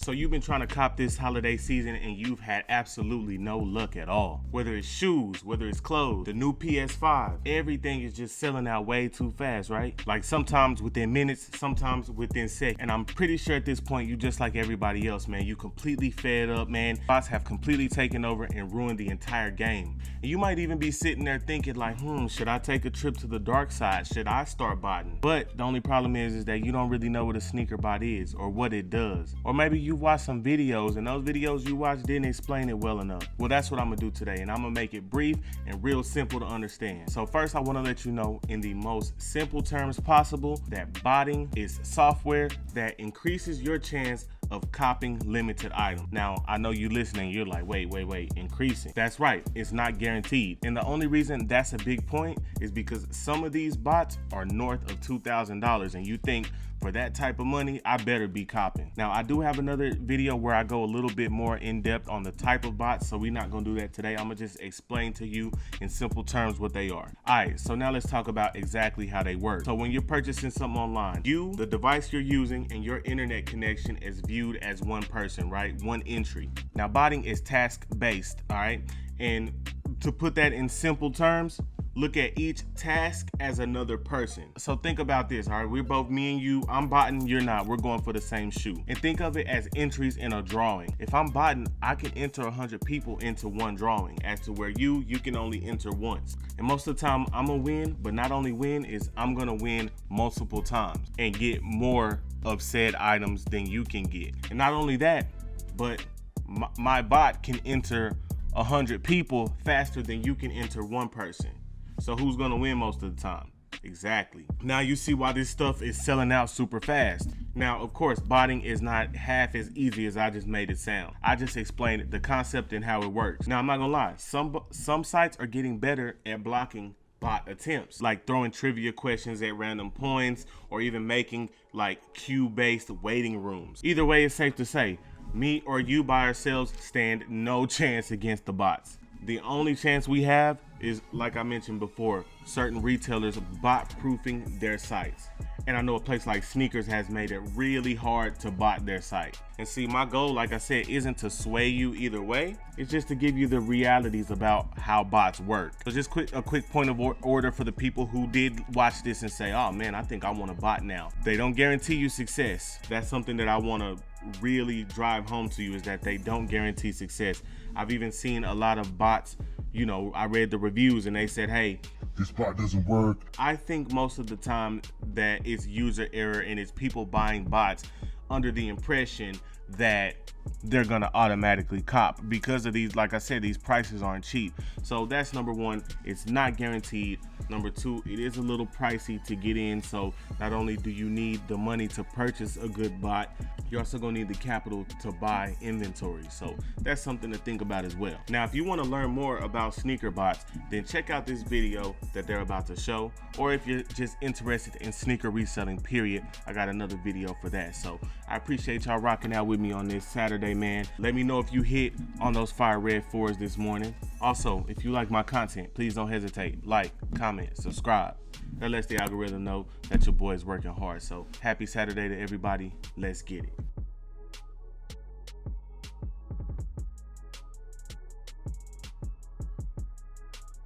So you've been trying to cop this holiday season and you've had absolutely no luck at all. Whether it's shoes, whether it's clothes, the new PS5, everything is just selling out way too fast, right? Like sometimes within minutes, sometimes within seconds. And I'm pretty sure at this point, you just like everybody else, man. You completely fed up, man. Bots have completely taken over and ruined the entire game. And you might even be sitting there thinking like, should I take a trip to the dark side? Should I start botting? But the only problem is that you don't really know what a sneaker bot is or what it does. Or maybe you watched some videos and those videos you watched didn't explain it well enough. Well, that's what I'm gonna do today, and I'm gonna make it brief and real simple to understand. So first, I wanna let you know in the most simple terms possible that botting is software that increases your chance of copying limited items. Now, I know you listening, you're like, wait, increasing. That's right, it's not guaranteed. And the only reason that's a big point is because some of these bots are north of $2,000 and you think for that type of money, I better be copying. Now, I do have another video where I go a little bit more in depth on the type of bots, so we're not gonna do that today. I'm gonna just explain to you in simple terms what they are. All right, so now let's talk about exactly how they work. So when you're purchasing something online, you, the device you're using, and your internet connection is viewed as one person, right? One entry. Now, botting is task-based, all right? And to put that in simple terms, look at each task as another person. So think about this, all right? We're both, me and you, I'm botting, you're not. We're going for the same shoe. And think of it as entries in a drawing. If I'm botting, I can enter 100 people into one drawing, as to where you can only enter once. And most of the time, I'm gonna win, but not only win, is I'm gonna win multiple times and get more of said items than you can get. And not only that, but my bot can enter 100 people faster than you can enter one person. So who's gonna win most of the time? Exactly. Now you see why this stuff is selling out super fast. Now, of course, botting is not half as easy as I just made it sound. I just explained the concept and how it works. Now, I'm not gonna lie, some sites are getting better at blocking bot attempts, like throwing trivia questions at random points or even making like queue-based waiting rooms. Either way, it's safe to say, me or you by ourselves stand no chance against the bots. The only chance we have is, like I mentioned before, certain retailers bot-proofing their sites. And I know a place like Sneakers has made it really hard to bot their site. And see, my goal, like I said, isn't to sway you either way. It's just to give you the realities about how bots work. So just a quick point of order for the people who did watch this and say, oh man, I think I want a bot now. They don't guarantee you success. That's something that I want to really drive home to you, is that they don't guarantee success. I've even seen a lot of bots, you know, I read the reviews and they said, hey, this bot doesn't work. I think most of the time that it's user error and it's people buying bots under the impression that they're gonna automatically cop because of these, like I said, these prices aren't cheap. So that's number one, it's not guaranteed. Number two, it is a little pricey to get in. So not only do you need the money to purchase a good bot, you're also gonna need the capital to buy inventory. So that's something to think about as well. Now, if you wanna learn more about sneaker bots, then check out this video that they're about to show. Or if you're just interested in sneaker reselling, period, I got another video for that. So I appreciate y'all rocking out with me on this Saturday, man. Let me know if you hit on those fire red 4s this morning. Also, if you like my content, please don't hesitate. Like, comment, subscribe. That lets the algorithm know that your boy is working hard. So happy Saturday to everybody. Let's get it.